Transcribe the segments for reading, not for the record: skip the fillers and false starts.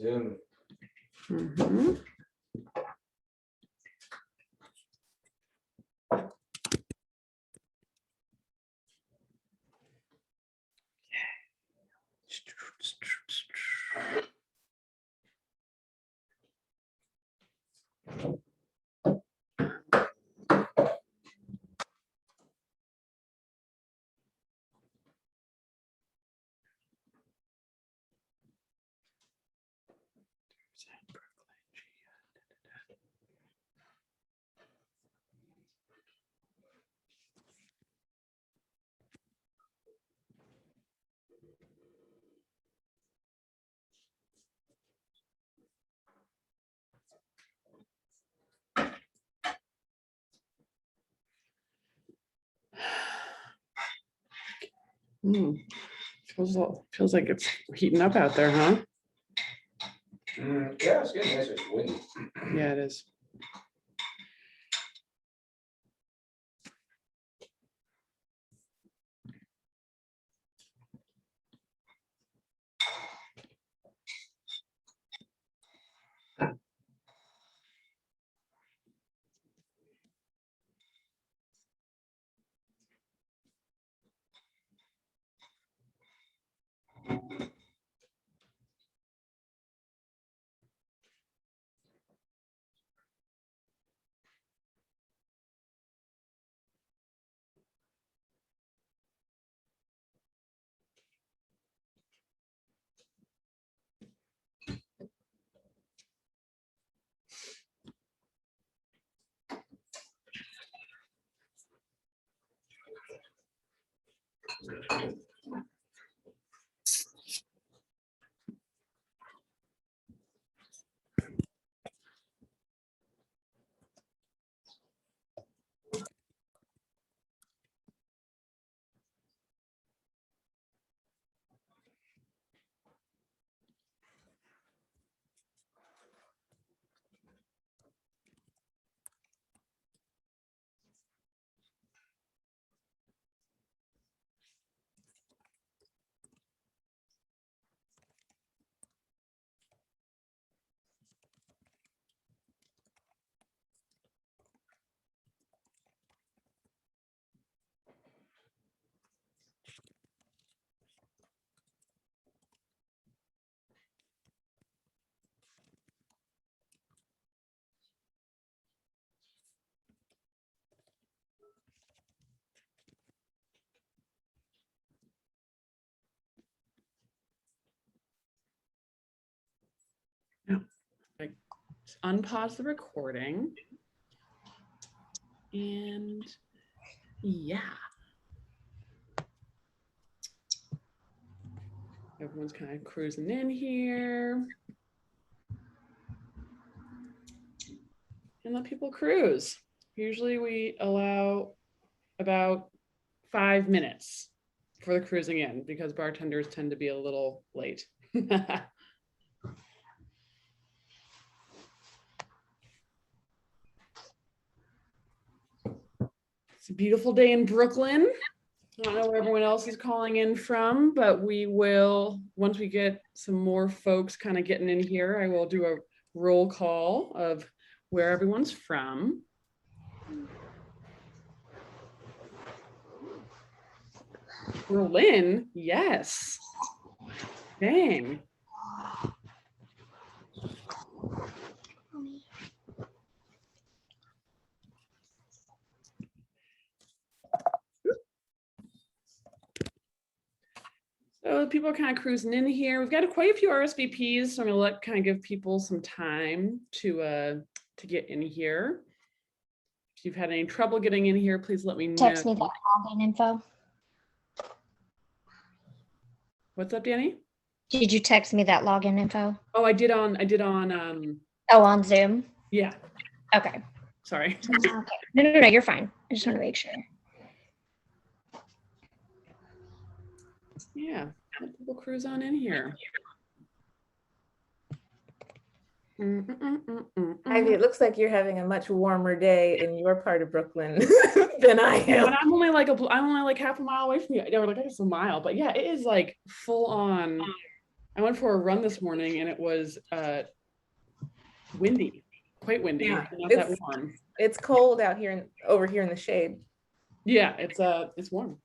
Zoom. Feels like it's heating up out there, huh? Yeah, it's getting nice. It's windy. Yeah, it is. Unpause the recording. And yeah. Everyone's kind of cruising in here. And let people cruise. Usually we allow about 5 minutes for the cruising in because bartenders tend to be a little late. It's a beautiful day in Brooklyn. I don't know where everyone else is calling in from, but we will, once we get some more folks kind of getting in here, I will do a roll call of where everyone's from. Berlin, yes. Dang. So people are kind of cruising in here. We've got quite a few RSVPs, so I'm gonna kind of give people some time to get in here. If you've had any trouble getting in here, please let me know. Text me that login info. What's up, Danny? Did you text me that login info? Oh, I did on Oh, on Zoom? yeah. Okay. Sorry. Okay. No, you're fine. I just want to make sure. Yeah. Let people cruise on in here. Ivy, it looks like you're having a much warmer day in your part of Brooklyn than I am. And I'm only like half a mile away from you. They were like, I guess a mile, but yeah, it is like full on. I went for a run this morning and it was windy, quite windy, Yeah, not that warm. It's cold out here over here in the shade. Yeah, it's warm.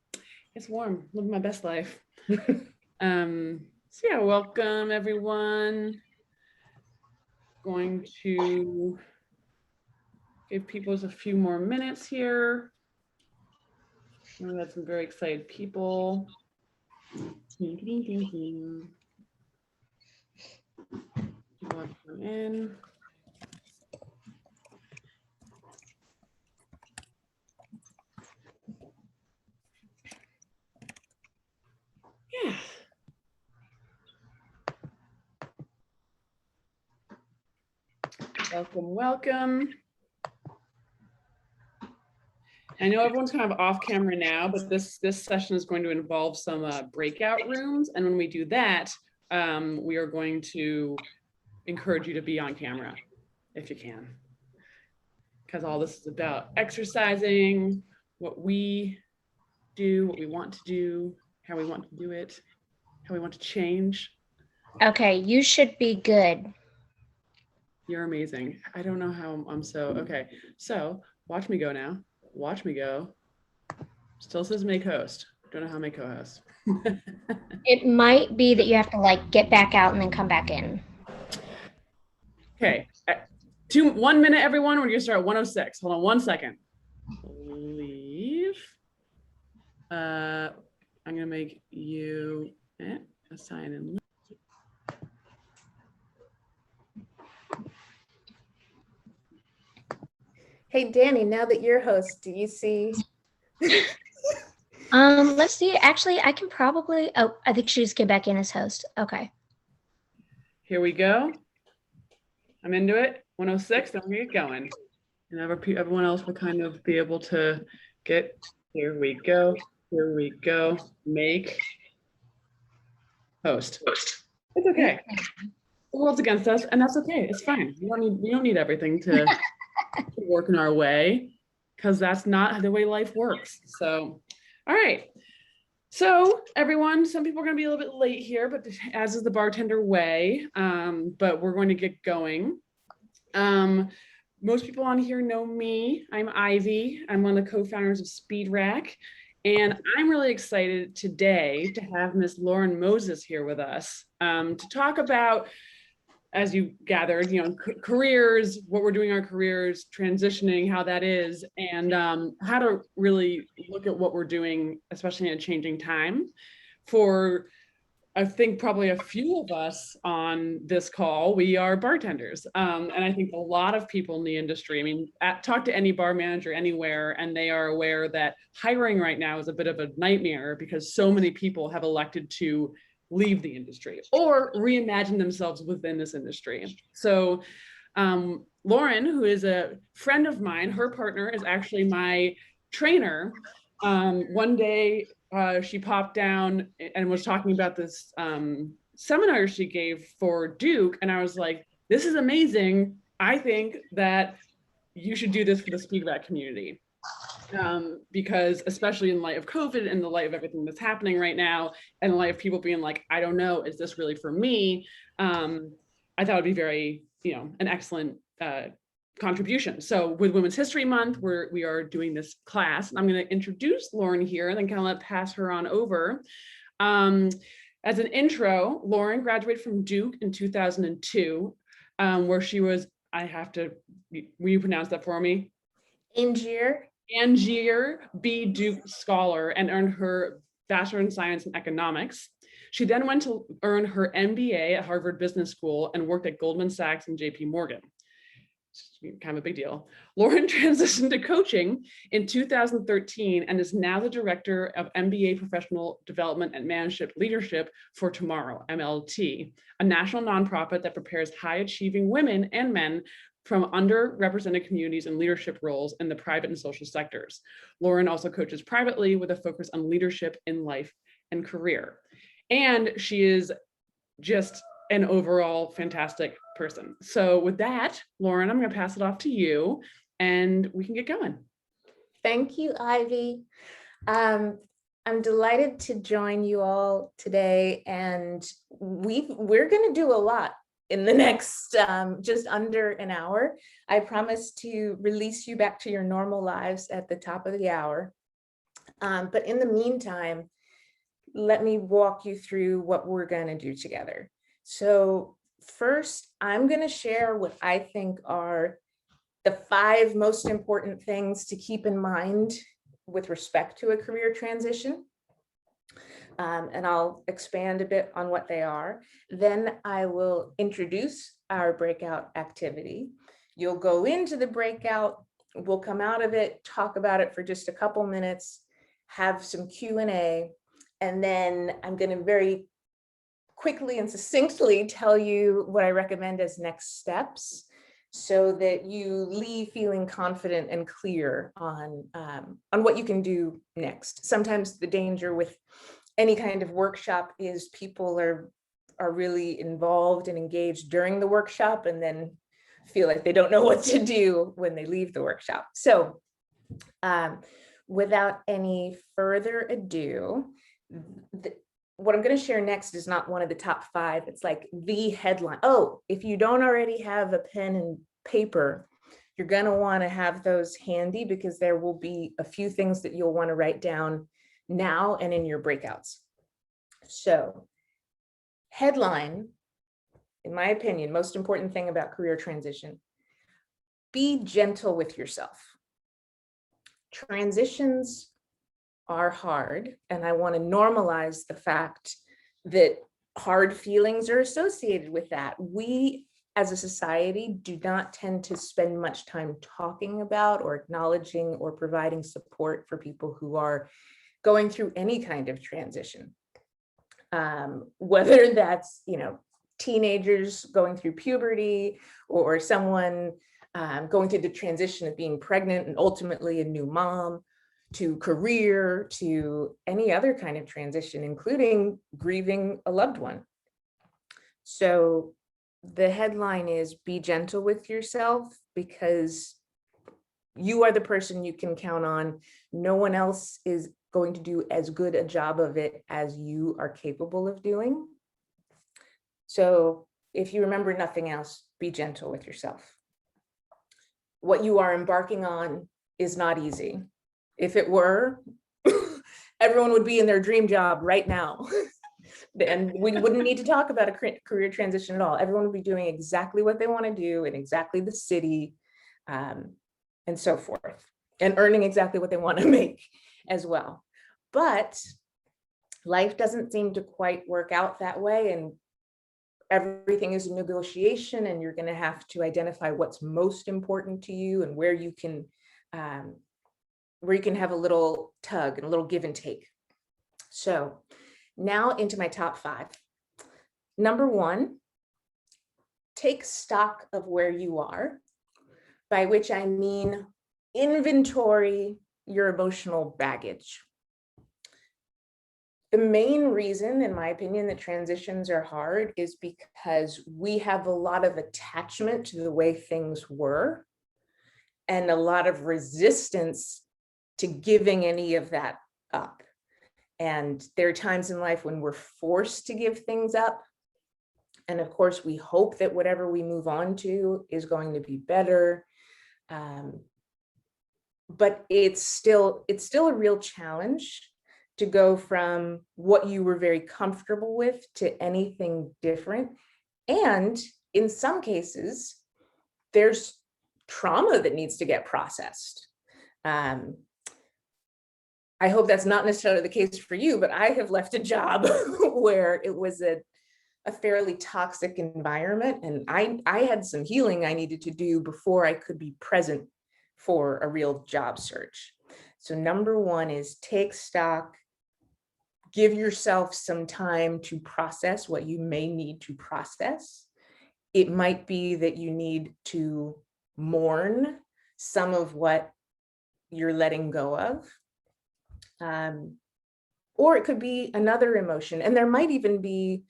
It's warm. Living my best life. So yeah, welcome everyone. Going to give people a few more minutes here. We had some very excited people. People have come in. Yeah. Welcome, welcome. I know everyone's kind of off camera now, but this session is going to involve some breakout rooms. And when we do that, we are going to encourage you to be on camera if you can. Because all this is about exercising, what we do, what we want to do, how we want to do it, how we want to change. Okay, you should be good. You're amazing. I don't know how I'm so, okay. So watch me go now. Watch me go. Still says make host. Don't know how to make co-host. It might be that you have to like get back out and then come back in. Okay. 1 minute, everyone. We're gonna start at 106. Hold on 1 second. Leave. I'm gonna make you assign and Hey, Danny, now that you're host, do you see? Let's see. Actually, I can probably, oh, I think she just came back in as host. Okay. here we go. I'm into it. 106, then we get going. And everyone else will kind of be able to get, here we go. Here we go. Make host. It's okay. The world's against us, and that's okay. It's fine. We don't need everything to work in our way, because that's not the way life works. So, all right. So everyone, some people are going to be a little bit late here, but as is the bartender way, but we're going to get going. Most people on here know me. I'm Ivy. I'm one of the co-founders of Speed Rack, and I'm really excited today to have Miss Lauren Moses here with us to talk about, as you gathered, careers, what we're doing in our careers, transitioning, how that is, and how to really look at what we're doing, especially in a changing time. For, I think, probably a few of us on this call, we are bartenders. And I think a lot of people in the industry, I mean, talk to any bar manager anywhere, and they are aware that hiring right now is a bit of a nightmare because so many people have elected to leave the industry or reimagine themselves within this industry. So Lauren, who is a friend of mine, her partner is actually my trainer. One day she popped down and was talking about this seminar she gave for Duke. And I was like, this is amazing. I think that you should do this for the Speed Rack community. Because especially in light of COVID, in the light of everything that's happening right now, and in light of people being like, I don't know, is this really for me? I thought it'd be very, an excellent contribution. So with Women's History Month, we are doing this class, and I'm going to introduce Lauren here and then kind of pass her on over. As an intro, Lauren graduated from Duke in 2002, where she was, will you pronounce that for me? Angier B. Duke Scholar, and earned her Bachelor in Science in Economics. She then went to earn her MBA at Harvard Business School and worked at Goldman Sachs and JP Morgan. Kind of a big deal. Lauren transitioned to coaching in 2013 and is now the director of MBA Professional Development and Management Leadership for Tomorrow, MLT, a national nonprofit that prepares high-achieving women and men from underrepresented communities in leadership roles in the private and social sectors. Lauren also coaches privately with a focus on leadership in life and career. and she is just an overall fantastic person. So with that, Lauren, I'm going to pass it off to you and we can get going. Thank you, Ivy. I'm delighted to join you all today, and we're going to do a lot in the next just under an hour. I promise to release you back to your normal lives at the top of the hour. But in the meantime, let me walk you through what we're going to do together. So first, I'm going to share what I think are the 5 most important things to keep in mind with respect to a career transition. And I'll expand a bit on what they are. Then I will introduce our breakout activity. You'll go into the breakout, we'll come out of it, talk about it for just a couple minutes, have some Q&A, and then I'm going to very quickly and succinctly tell you what I recommend as next steps, so that you leave feeling confident and clear on what you can do next. Sometimes the danger with any kind of workshop is people are really involved and engaged during the workshop and then feel like they don't know what to do when they leave the workshop. So without any further ado, what I'm going to share next is not one of the top 5. It's like the headline. Oh, if you don't already have a pen and paper, you're going to want to have those handy, because there will be a few things that you'll want to write down now and in your breakouts. So, headline, in my opinion, most important thing about career transition: be gentle with yourself. Transitions are hard, and I want to normalize the fact that hard feelings are associated with that. We as a society do not tend to spend much time talking about or acknowledging or providing support for people who are going through any kind of transition. Whether that's, teenagers going through puberty, or someone going through the transition of being pregnant and ultimately a new mom, to career, to any other kind of transition, including grieving a loved one. So the headline is be gentle with yourself, because you are the person you can count on. No one else is going to do as good a job of it as you are capable of doing. So if you remember nothing else, be gentle with yourself. What you are embarking on is not easy. If it were, everyone would be in their dream job right now. And we wouldn't need to talk about a career transition at all. Everyone would be doing exactly what they want to do in exactly the city, and so forth, and earning exactly what they want to make as well. But life doesn't seem to quite work out that way, and everything is a negotiation, and you're going to have to identify what's most important to you and where you can have a little tug and a little give and take. So now into my top 5. Number 1, take stock of where you are, by which I mean inventory your emotional baggage. The main reason, in my opinion, that transitions are hard is because we have a lot of attachment to the way things were and a lot of resistance to giving any of that up. And there are times in life when we're forced to give things up. And of course, we hope that whatever we move on to is going to be better. But it's still a real challenge to go from what you were very comfortable with to anything different. And in some cases, there's trauma that needs to get processed. I hope that's not necessarily the case for you, but I have left a job where it was a fairly toxic environment, and I had some healing I needed to do before I could be present for a real job search. So number 1 is take stock, give yourself some time to process what you may need to process. It might be that you need to mourn some of what you're letting go of. Or it could be another emotion. And there might even be,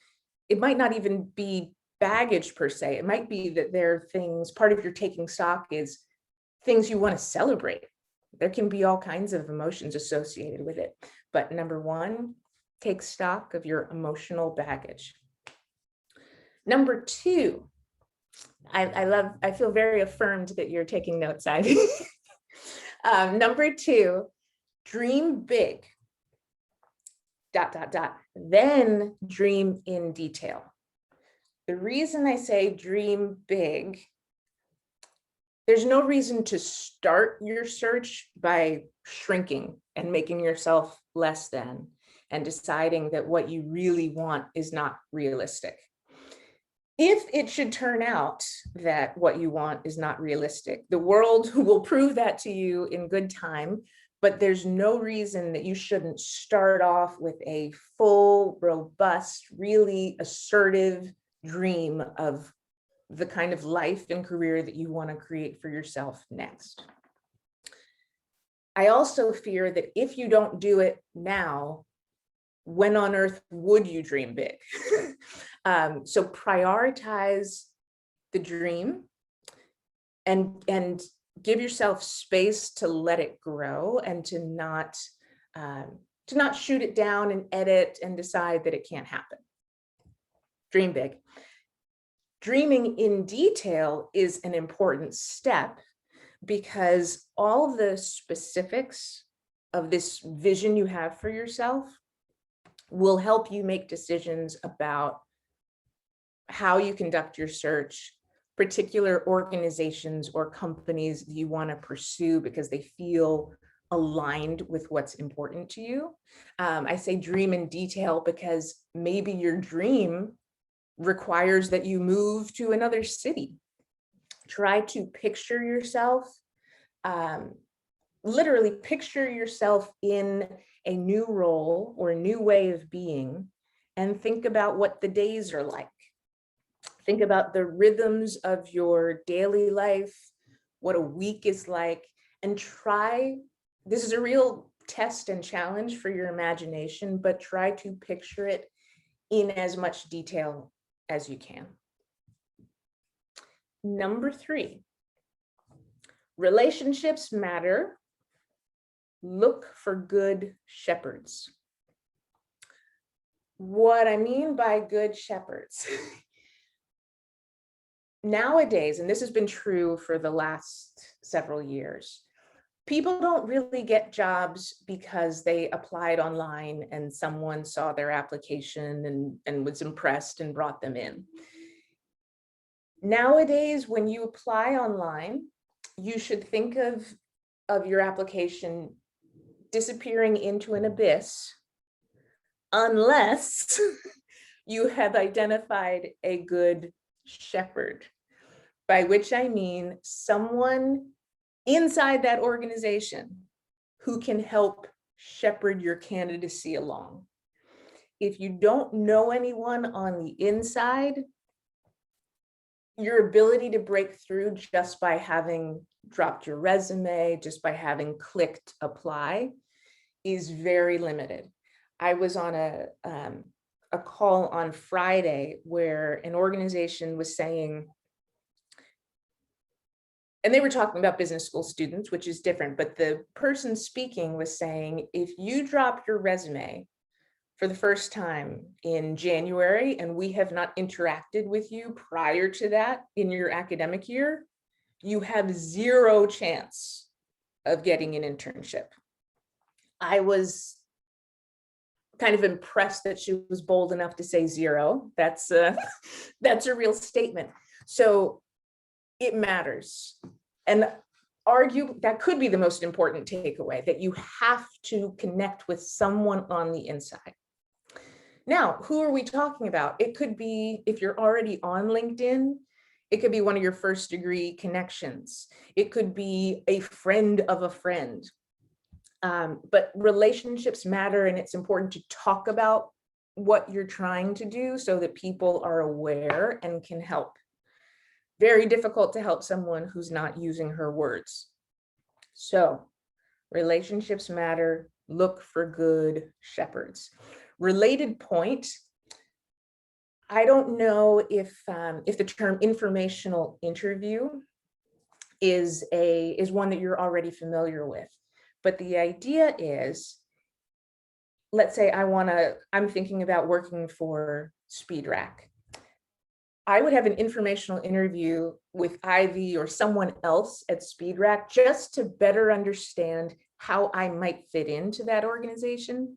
it might not even be baggage per se. It might be that there are things, part of your taking stock is things you want to celebrate. There can be all kinds of emotions associated with it. But number one, take stock of your emotional baggage. Number two, I feel very affirmed that you're taking notes, Ivy. Number two, dream big, ... then dream in detail. The reason I say dream big, there's no reason to start your search by shrinking and making yourself less than and deciding that what you really want is not realistic. If it should turn out that what you want is not realistic, the world will prove that to you in good time, but there's no reason that you shouldn't start off with a full, robust, really assertive dream of the kind of life and career that you want to create for yourself next. I also fear that if you don't do it now, when on earth would you dream big? So prioritize the dream and give yourself space to let it grow and to not shoot it down and edit and decide that it can't happen. Dream big. Dreaming in detail is an important step because all of the specifics of this vision you have for yourself will help you make decisions about how you conduct your search, particular organizations or companies you want to pursue because they feel aligned with what's important to you. I say dream in detail because maybe your dream requires that you move to another city. Try to picture yourself, literally picture yourself in a new role or a new way of being, and think about what the days are like. Think about the rhythms of your daily life, what a week is like, and try, this is a real test and challenge for your imagination, but try to picture it in as much detail as you can. Number three, relationships matter. Look for good shepherds. What I mean by good shepherds, nowadays, and this has been true for the last several years, people don't really get jobs because they applied online and someone saw their application and was impressed and brought them in. Nowadays, when you apply online, you should think of your application disappearing into an abyss unless you have identified a good shepherd, by which I mean someone inside that organization who can help shepherd your candidacy along. If you don't know anyone on the inside, your ability to break through just by having dropped your resume, just by having clicked apply, is very limited. I was on a call on Friday where an organization was saying, and they were talking about business school students, which is different, but the person speaking was saying, if you drop your resume for the first time in January and we have not interacted with you prior to that in your academic year, you have zero chance of getting an internship. I was kind of impressed that she was bold enough to say zero. That's a real statement. So it matters. And argue that could be the most important takeaway, that you have to connect with someone on the inside. Now, who are we talking about? It could be, if you're already on LinkedIn, it could be one of your first degree connections. It could be a friend of a friend. But relationships matter, and it's important to talk about what you're trying to do so that people are aware and can help. Very difficult to help someone who's not using her words. So relationships matter. look for good shepherds. Related point, I don't know if the term informational interview is one that you're already familiar with, but the idea is, let's say I'm thinking about working for SpeedRack. I would have an informational interview with Ivy or someone else at SpeedRack just to better understand how I might fit into that organization.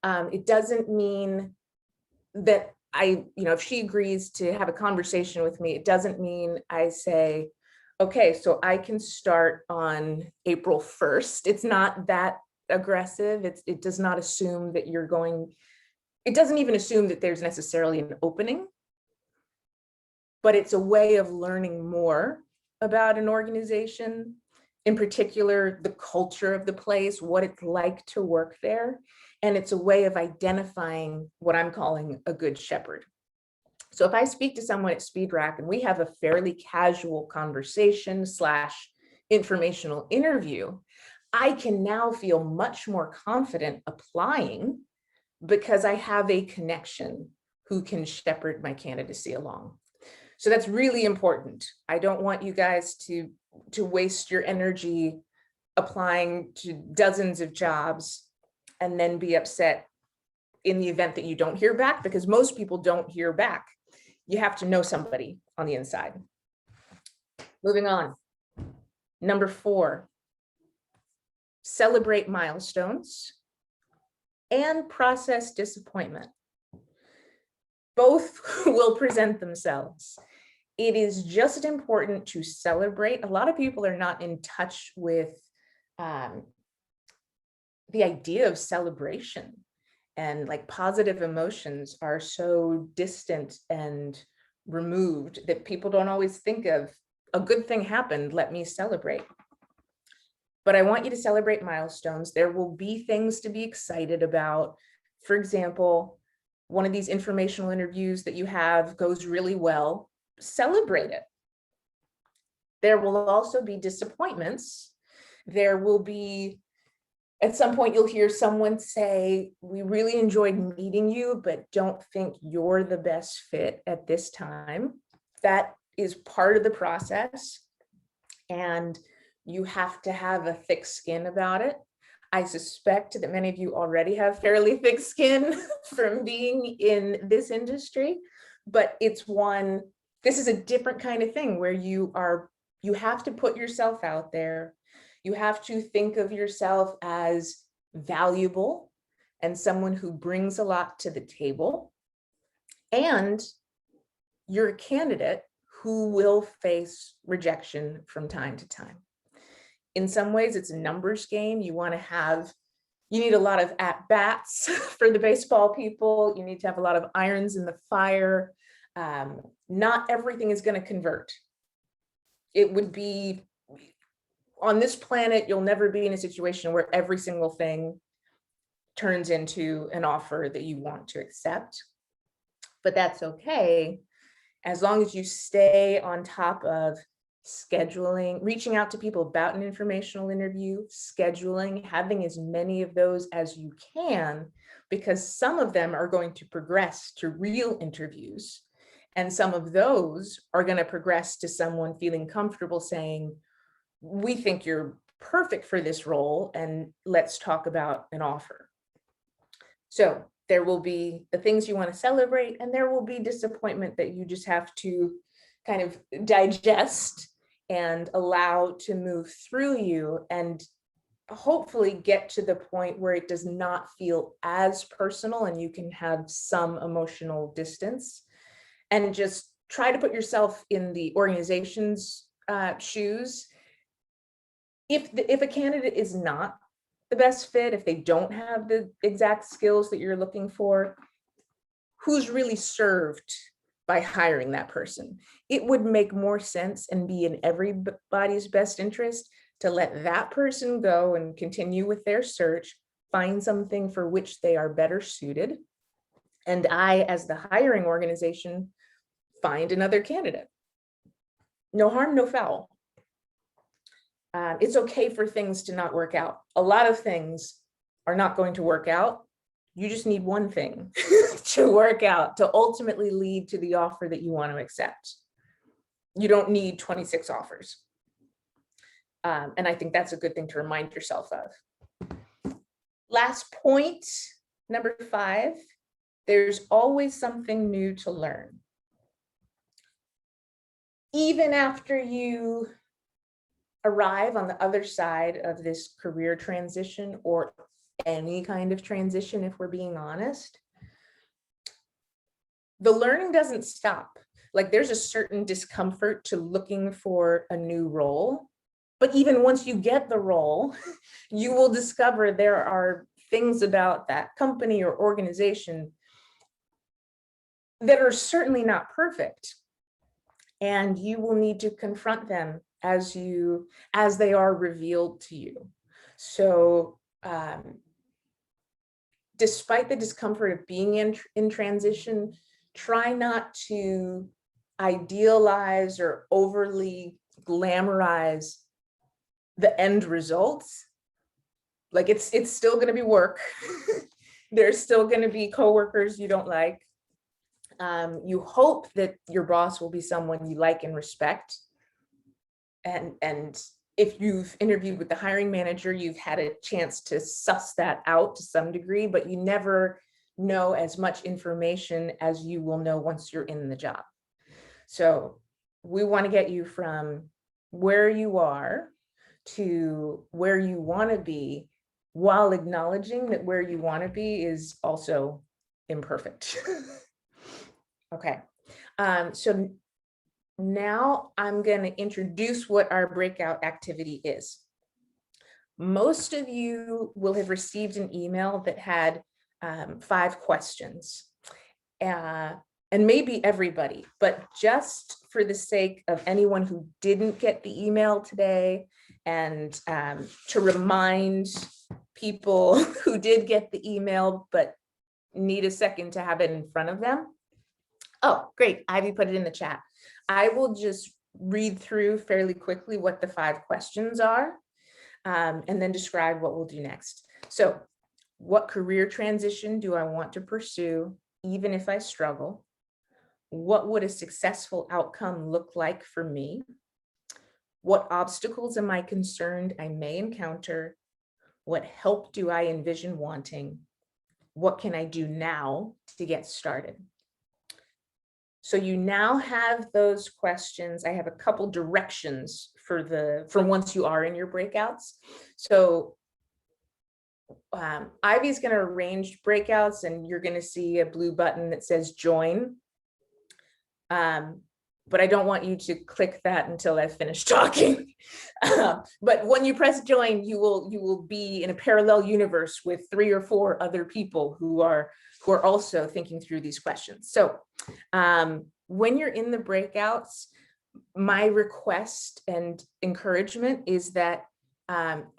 It doesn't mean that if she agrees to have a conversation with me, it doesn't mean I say, okay, so I can start on April 1st. It's not that aggressive. It does not assume that it doesn't even assume that there's necessarily an opening, but it's a way of learning more about an organization, in particular, the culture of the place, what it's like to work there. And it's a way of identifying what I'm calling a good shepherd. So if I speak to someone at SpeedRack and we have a fairly casual conversation / informational interview, I can now feel much more confident applying because I have a connection who can shepherd my candidacy along. So that's really important. I don't want you guys to waste your energy applying to dozens of jobs and then be upset in the event that you don't hear back, because most people don't hear back. You have to know somebody on the inside. Moving on. Number 4, celebrate milestones and process disappointment. Both will present themselves. It is just important to celebrate. A lot of people are not in touch with the idea of celebration, and like positive emotions are so distant and removed that people don't always think of a good thing happened, let me celebrate. But I want you to celebrate milestones. There will be things to be excited about. For example, one of these informational interviews that you have goes really well, celebrate it. There will also be disappointments. There will be, at some point, you'll hear someone say, we really enjoyed meeting you, but don't think you're the best fit at this time. That is part of the process, and you have to have a thick skin about it. I suspect that many of you already have fairly thick skin from being in this industry, but this is a different kind of thing where you have to put yourself out there. You have to think of yourself as valuable and someone who brings a lot to the table. And you're a candidate who will face rejection from time to time. In some ways, it's a numbers game. You need a lot of at-bats for the baseball people. You need to have a lot of irons in the fire. Not everything is going to convert. It would be, on this planet, you'll never be in a situation where every single thing turns into an offer that you want to accept. But that's okay, as long as you stay on top of scheduling, reaching out to people about an informational interview, scheduling, having as many of those as you can, because some of them are going to progress to real interviews. And some of those are going to progress to someone feeling comfortable saying, we think you're perfect for this role, and let's talk about an offer. So there will be the things you want to celebrate, and there will be disappointment that you just have to kind of digest and allow to move through you, and hopefully get to the point where it does not feel as personal and you can have some emotional distance, and just try to put yourself in the organization's shoes. If a candidate is not the best fit, if they don't have the exact skills that you're looking for, who's really served by hiring that person? It would make more sense and be in everybody's best interest to let that person go and continue with their search, find something for which they are better suited, and I, as the hiring organization, find another candidate. No harm, no foul. It's okay for things to not work out. A lot of things are not going to work out. You just need one thing to work out to ultimately lead to the offer that you want to accept. You don't need 26 offers. And I think that's a good thing to remind yourself of. Last point, number 5, there's always something new to learn. Even after you arrive on the other side of this career transition, or any kind of transition, if we're being honest, the learning doesn't stop. Like, there's a certain discomfort to looking for a new role. But even once you get the role, you will discover there are things about that company or organization that are certainly not perfect. And you will need to confront them as they are revealed to you. So despite the discomfort of being in transition, try not to idealize or overly glamorize the end results. Like, it's still going to be work. There's still going to be coworkers you don't like. You hope that your boss will be someone you like and respect. And if you've interviewed with the hiring manager, you've had a chance to suss that out to some degree, but you never know as much information as you will know once you're in the job. So we want to get you from where you are to where you want to be, while acknowledging that where you want to be is also imperfect. Okay, so now I'm going to introduce what our breakout activity is. Most of you will have received an email that had 5 questions, and maybe everybody, but just for the sake of anyone who didn't get the email today, and to remind people who did get the email but need a second to have it in front of them. Oh, great, Ivy put it in the chat. I will just read through fairly quickly what the 5 questions are, and then describe what we'll do next. So, what career transition do I want to pursue, even if I struggle? What would a successful outcome look like for me? What obstacles am I concerned I may encounter? What help do I envision wanting? What can I do now to get started? So you now have those questions. I have a couple directions for once you are in your breakouts. So Ivy's going to arrange breakouts, and you're going to see a blue button that says join. But I don't want you to click that until I've finished talking. But when you press join, you will be in a parallel universe with 3 or 4 other people who are also thinking through these questions. So when you're in the breakouts, my request and encouragement is that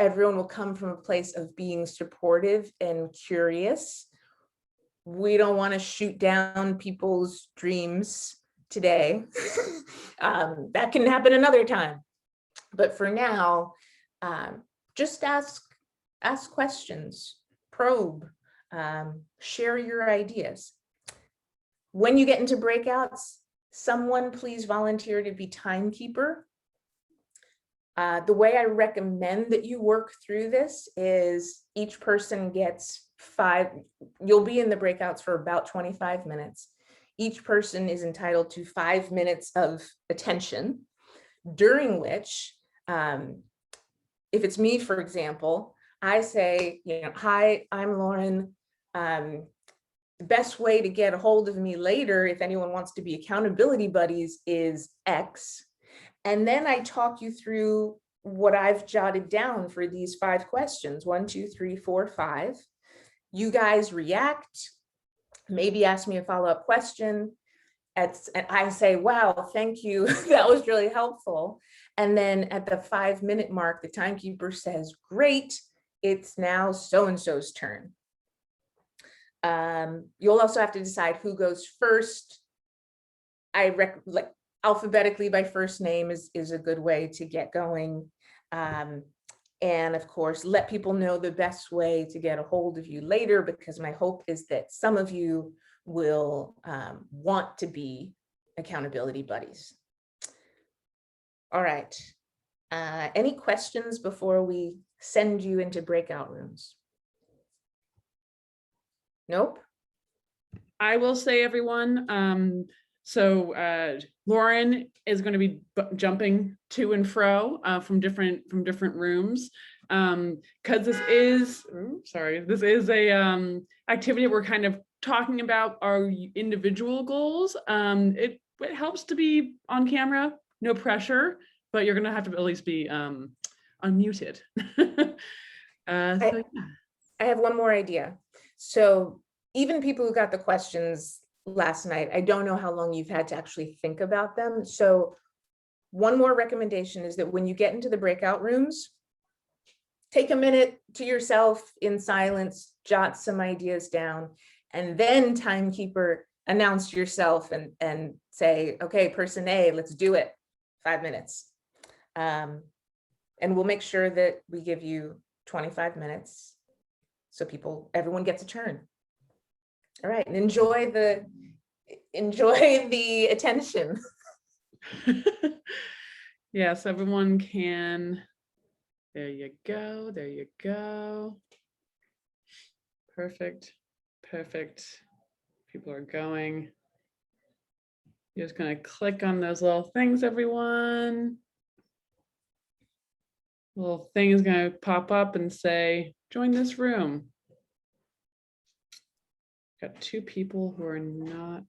everyone will come from a place of being supportive and curious. We don't want to shoot down people's dreams today. That can happen another time. But for now, just ask questions, probe, share your ideas. When you get into breakouts, someone please volunteer to be timekeeper. The way I recommend that you work through this is each person gets 5, you'll be in the breakouts for about 25 minutes. Each person is entitled to 5 minutes of attention, during which, if it's me, for example, I say, hi, I'm Lauren. The best way to get a hold of me later, if anyone wants to be accountability buddies, is X. And then I talk you through what I've jotted down for these 5 questions, 1, 2, 3, 4, 5. You guys react, maybe ask me a follow-up question. And I say, wow, thank you. That was really helpful. And then at the 5-minute mark, the timekeeper says, great, it's now so-and-so's turn. You'll also have to decide who goes first. Like alphabetically by first name is a good way to get going. And of course, let people know the best way to get a hold of you later, because my hope is that some of you will want to be accountability buddies. All right. Any questions before we send you into breakout rooms? Nope. I will say, everyone, Lauren is going to be jumping to and fro from different rooms, because this is a activity we're kind of talking about our individual goals. It helps to be on camera, no pressure, but you're going to have to at least be unmuted. I have one more idea. So even people who got the questions last night, I don't know how long you've had to actually think about them. So one more recommendation is that when you get into the breakout rooms, take a minute to yourself in silence, jot some ideas down, and then timekeeper, announce yourself and say, okay, person A, let's do it, 5 minutes. And we'll make sure that we give you 25 minutes so everyone gets a turn. All right, and enjoy the attention. Yes, everyone can. There you go. There you go. Perfect. Perfect. People are going. You're just going to click on those little things, everyone. Little thing is going to pop up and say, join this room. Got 2 people who are not.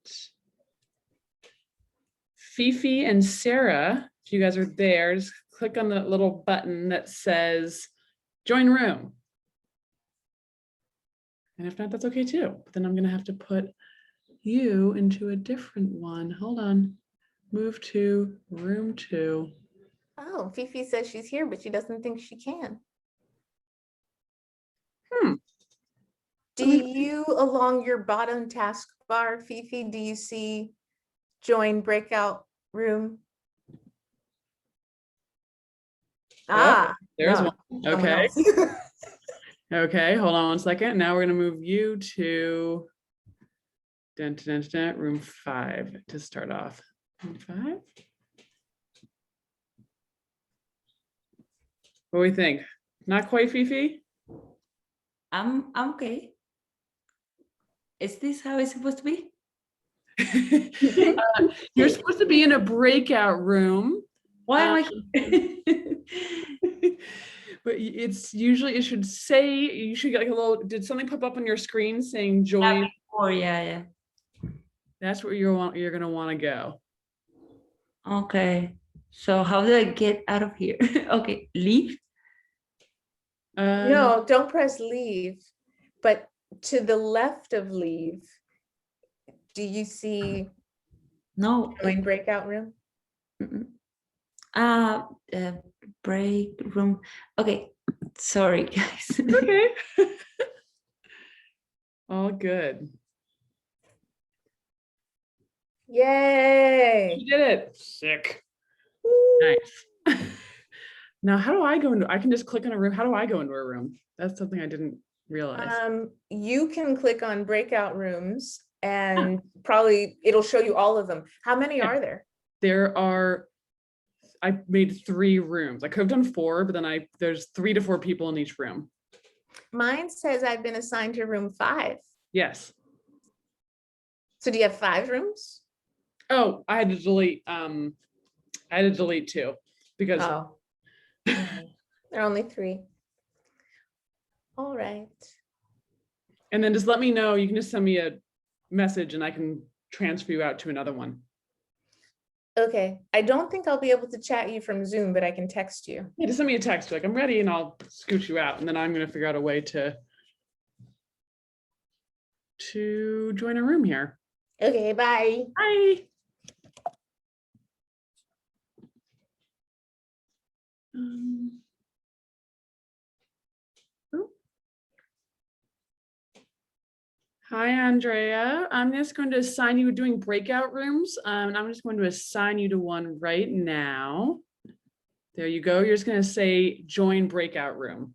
Fifi and Sarah, if you guys are there, just click on the little button that says join room. And if not, that's okay too. But then I'm going to have to put you into a different one. Hold on. Move to room 2. Oh, Fifi says she's here, but she doesn't think she can. Do you, along your bottom taskbar, Fifi, do you see join breakout room? There's no, one. Okay. Okay, hold on one second. Now we're going to move you to room 5 to start off. Room 5? What do we think? Not quite, Fifi? I'm okay. Is this how it's supposed to be? You're supposed to be in a breakout room. Why am I? But it's usually, it should say, you should get like a little, did something pop up on your screen saying join? Oh, yeah. That's where you're gonna want to go. Okay. So how do I get out of here? Okay, leave. No, don't press leave. But to the left of leave, do you see No. join breakout room? Break room. Okay. Sorry, guys. Okay. All good. Yay! You did it. Sick. Nice. Now, how do I go into? I can just click on a room. How do I go into a room? That's something I didn't realize. You can click on breakout rooms and probably it'll show you all of them. How many are there? There are. I made 3 rooms. I could have done 4, but then there's 3 to 4 people in each room. Mine says I've been assigned to room 5. Yes. So do you have 5 rooms? Oh, I had to delete. I had to delete 2 because. Oh. There are only 3. All right. And then just let me know. You can just send me a message and I can transfer you out to another one. Okay. I don't think I'll be able to chat you from Zoom, but I can text you. Yeah, just send me a text like I'm ready and I'll scoot you out. And then I'm going to figure out a way to join a room here. Okay, bye. Bye. Hi, Andrea. I'm just going to assign you doing breakout rooms. And I'm just going to assign you to one right now. There you go. You're just going to say join breakout room.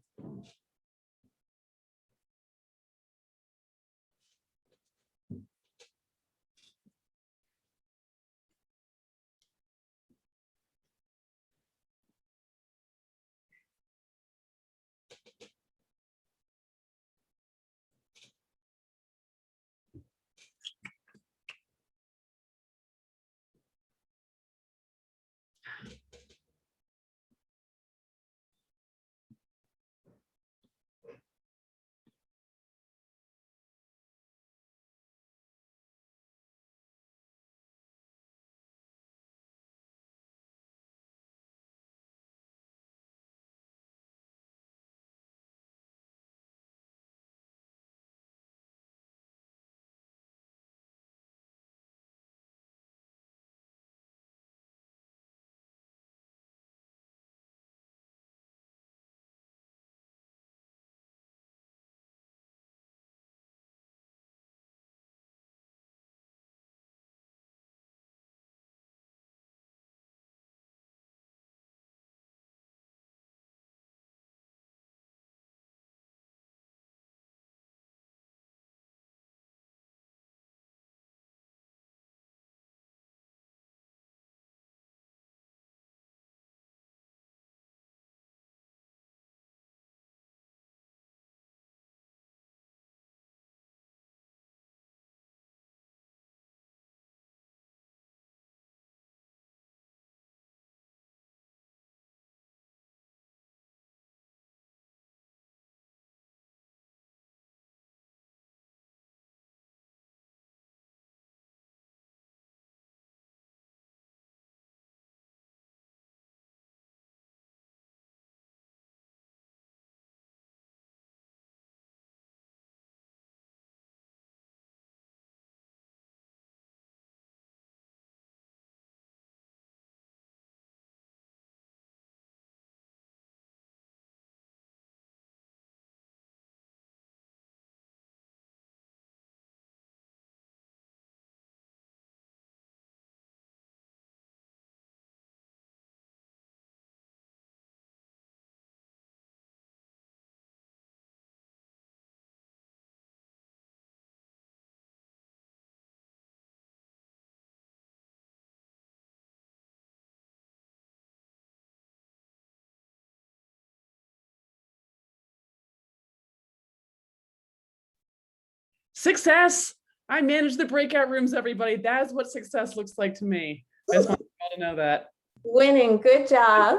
Success. I manage the breakout rooms, everybody. That is what success looks like to me. I just want you all to know that. Winning, good job.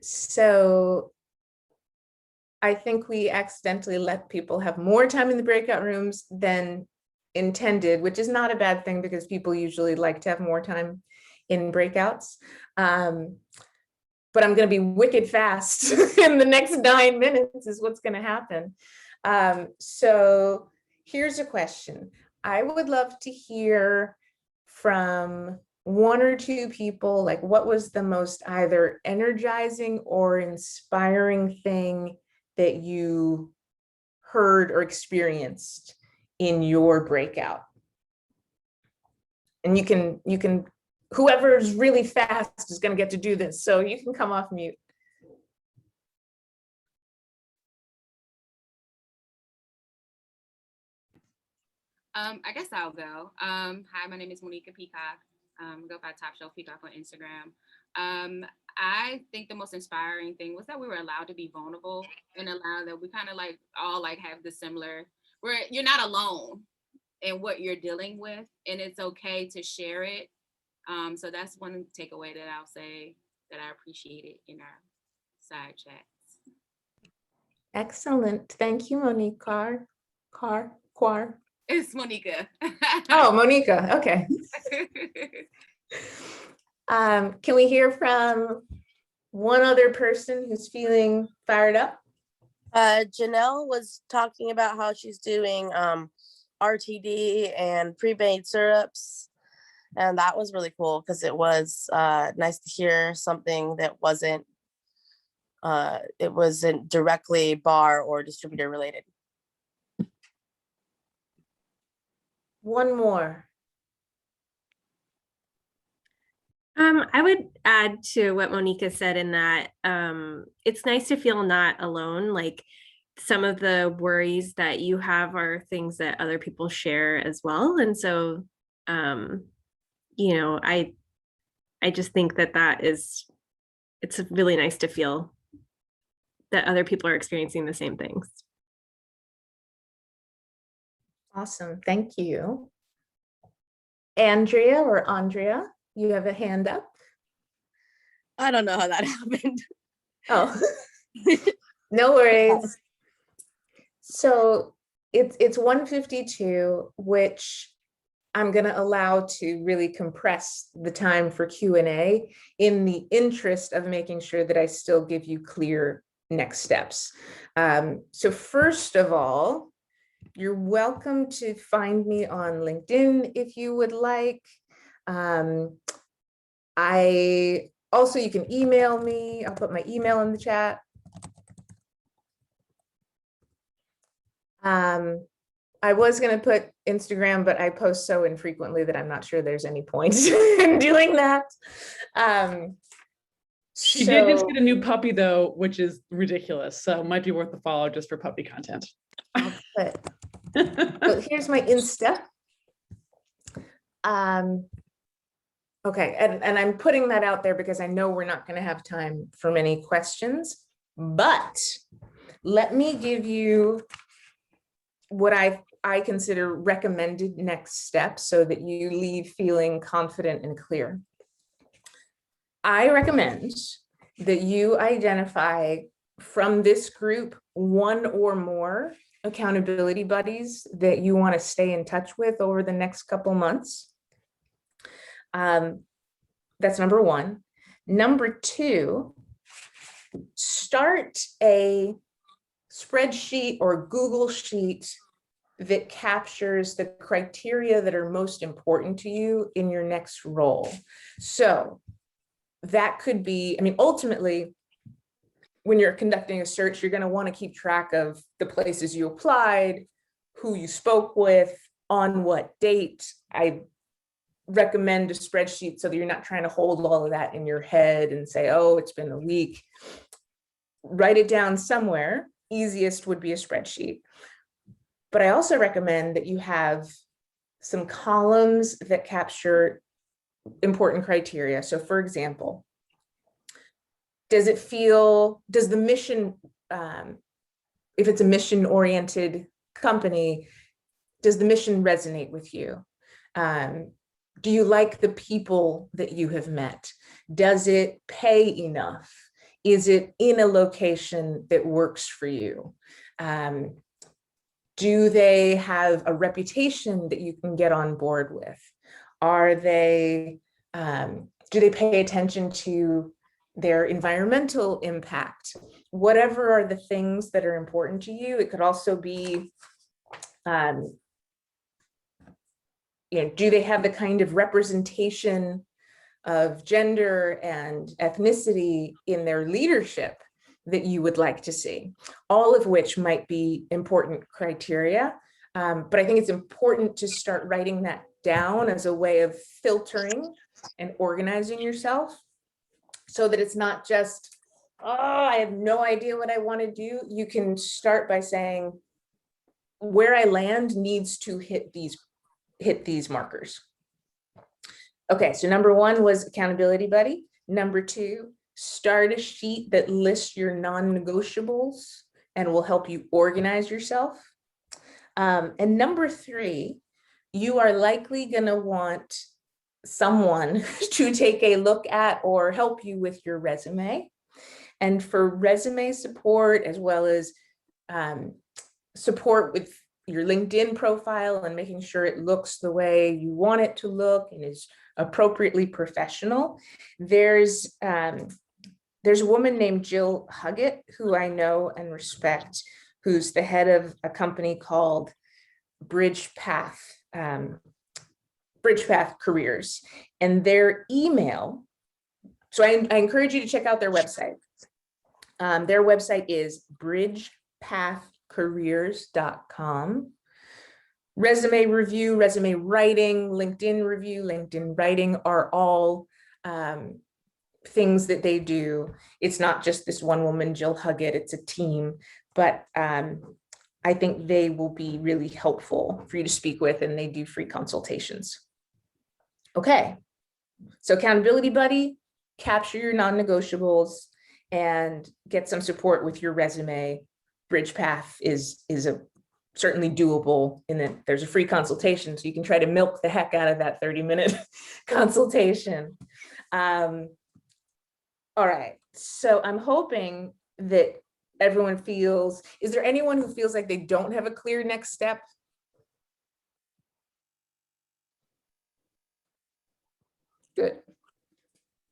So I think we accidentally let people have more time in the breakout rooms than intended, which is not a bad thing because people usually like to have more time in breakouts. But I'm going to be wicked fast in the next 9 minutes is what's going to happen. So here's a question. I would love to hear from one or two people, like what was the most either energizing or inspiring thing that you heard or experienced in your breakout? And you can, whoever's really fast is going to get to do this. So you can come off mute. I guess I'll go. Hi, my name is Monica Peacock. Go by Top Shelf Peacock on Instagram. I think the most inspiring thing was that we were allowed to be vulnerable and allow that we kind of like all like have the similar, where you're not alone in what you're dealing with, and it's okay to share it. So that's one takeaway that I'll say that I appreciated in our side chats. Excellent. Thank you, Monique. Quar. It's Monica. Oh, Monica. Okay. Can we hear from one other person who's feeling fired up? Janelle was talking about how she's doing RTD and pre-made syrups, and that was really cool because it was nice to hear something that wasn't directly bar or distributor related. One more. I would add to what Monica said in that it's nice to feel not alone. Like some of the worries that you have are things that other people share as well. And so, you know, I just think that it's really nice to feel that other people are experiencing the same things. Awesome, thank you. Andrea, you have a hand up? I don't know how that happened. Oh, no worries. So it's 1:52, which I'm going to allow to really compress the time for Q&A in the interest of making sure that I still give you clear next steps. So first of all, you're welcome to find me on LinkedIn if you would like. You can email me. I'll put my email in the chat. I was going to put Instagram, but I post so infrequently that I'm not sure there's any point in doing that. She did just get a new puppy though, which is ridiculous. So it might be worth a follow just for puppy content. So here's my Insta. Okay, and I'm putting that out there because I know we're not going to have time for many questions, but let me give you what I consider recommended next steps so that you leave feeling confident and clear. I recommend that you identify from this group one or more accountability buddies that you want to stay in touch with over the next couple months. That's number one. Number two, start a spreadsheet or Google sheet that captures the criteria that are most important to you in your next role. So that could be, I mean, ultimately, when you're conducting a search, you're going to want to keep track of the places you applied, who you spoke with, on what date. I recommend a spreadsheet so that you're not trying to hold all of that in your head and say, oh, it's been a week. Write it down somewhere. Easiest would be a spreadsheet. But I also recommend that you have some columns that capture important criteria. So for example, does the mission, if it's a mission-oriented company, does the mission resonate with you? Do you like the people that you have met? Does it pay enough? Is it in a location that works for you? Do they have a reputation that you can get on board with? Do they pay attention to their environmental impact? Whatever are the things that are important to you. It could also be, do they have the kind of representation of gender and ethnicity in their leadership that you would like to see? All of which might be important criteria. But I think it's important to start writing that down as a way of filtering and organizing yourself so that it's not just, oh, I have no idea what I want to do. You can start by saying, where I land needs to hit these markers. Okay, so number one was accountability buddy. Number two, start a sheet that lists your non-negotiables and will help you organize yourself. And number three, you are likely going to want someone to take a look at or help you with your resume. And for resume support, as well as support with your LinkedIn profile and making sure it looks the way you want it to look and is appropriately professional, there's a woman named Jill Huggett, who I know and respect, who's the head of a company called Bridge Path Careers, and their email. So I encourage you to check out their website. Their website is bridgepathcareers.com. Resume review, resume writing, LinkedIn review, LinkedIn writing are all things that they do. It's not just this one woman, Jill Huggett, it's a team, but I think they will be really helpful for you to speak with, and they do free consultations. Okay, so accountability buddy, capture your non-negotiables and get some support with your resume. BridgePath is certainly doable in that there's a free consultation, so you can try to milk the heck out of that 30-minute consultation. All right, so I'm hoping that everyone feels, is there anyone who feels like they don't have a clear next step? Good.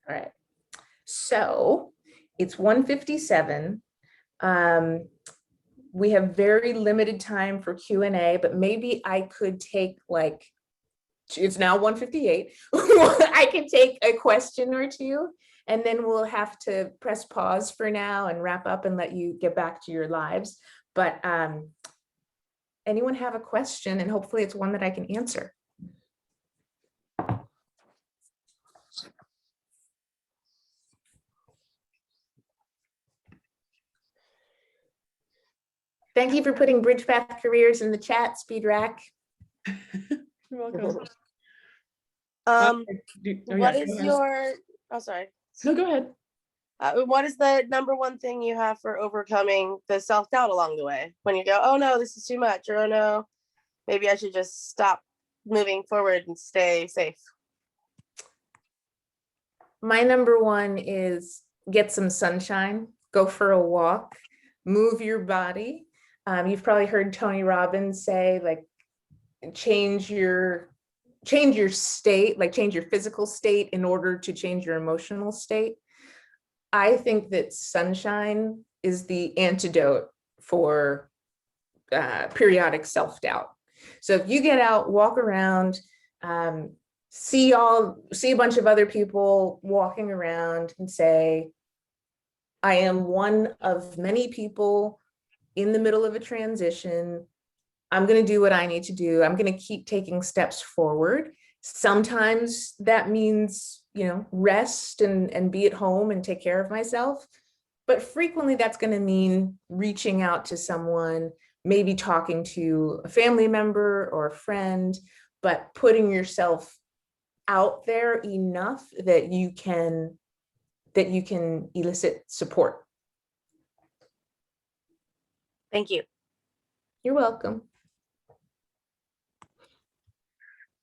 All right, so it's 1:57. We have very limited time for Q&A, but maybe I could take like, it's now 1:58. I can take a question or two, and then we'll have to press pause for now and wrap up and let you get back to your lives. But anyone have a question? And hopefully it's one that I can answer. Thank you for putting BridgePath Careers in the chat, Speed Rack. You're welcome. What is your, oh, sorry. No, go ahead. What is the number one thing you have for overcoming the self-doubt along the way? When you go, oh no, this is too much, or oh no, maybe I should just stop moving forward and stay safe. My number one is get some sunshine, go for a walk, move your body. You've probably heard Tony Robbins say, like, change your state, like change your physical state in order to change your emotional state. I think that sunshine is the antidote for periodic self-doubt. So if you get out, walk around, see a bunch of other people walking around and say, I am one of many people in the middle of a transition. I'm going to do what I need to do. I'm going to keep taking steps forward. Sometimes that means, rest and be at home and take care of myself. But frequently that's going to mean reaching out to someone, maybe talking to a family member or a friend, but putting yourself out there enough that you can elicit support. Thank you. You're welcome.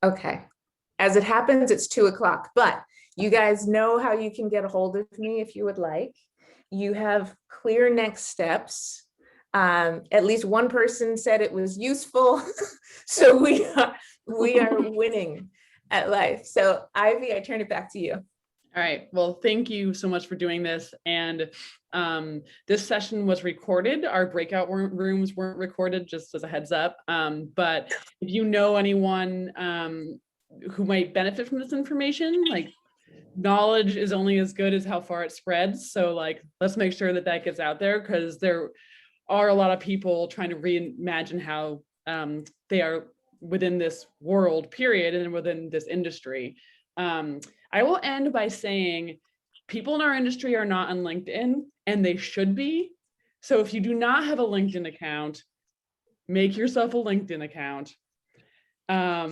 Okay. As it happens, it's 2:00, but you guys know how you can get a hold of me if you would like. You have clear next steps. At least one person said it was useful. So we are winning at life. So Ivy, I turn it back to you. All right. Well, thank you so much for doing this. And this session was recorded. Our breakout rooms weren't recorded, just as a heads up. But if you know anyone who might benefit from this information, like, knowledge is only as good as how far it spreads. So like, let's make sure that that gets out there, because there are a lot of people trying to reimagine how they are within this world, period, and within this industry. I will end by saying people in our industry are not on LinkedIn, and they should be. So if you do not have a LinkedIn account, make yourself a LinkedIn account. Yeah,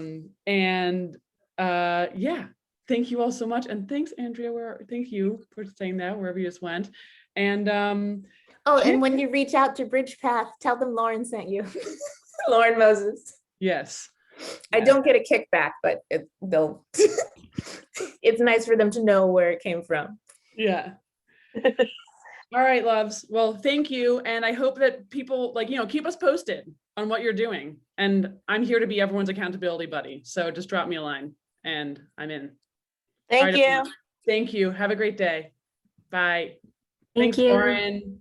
thank you all so much. And thanks, Andrea, thank you for saying that wherever you just went. And and when you reach out to BridgePath, tell them Lauren sent you. Lauren Moses. Yes. I don't get a kickback, but they'll it's nice for them to know where it came from. Yeah. All right, loves. Well, thank you. And I hope that people keep us posted on what you're doing. And I'm here to be everyone's accountability buddy. So just drop me a line and I'm in. Thank you. Everyone. Thank you. Have a great day. Bye. Thank Thanks, you. Lauren.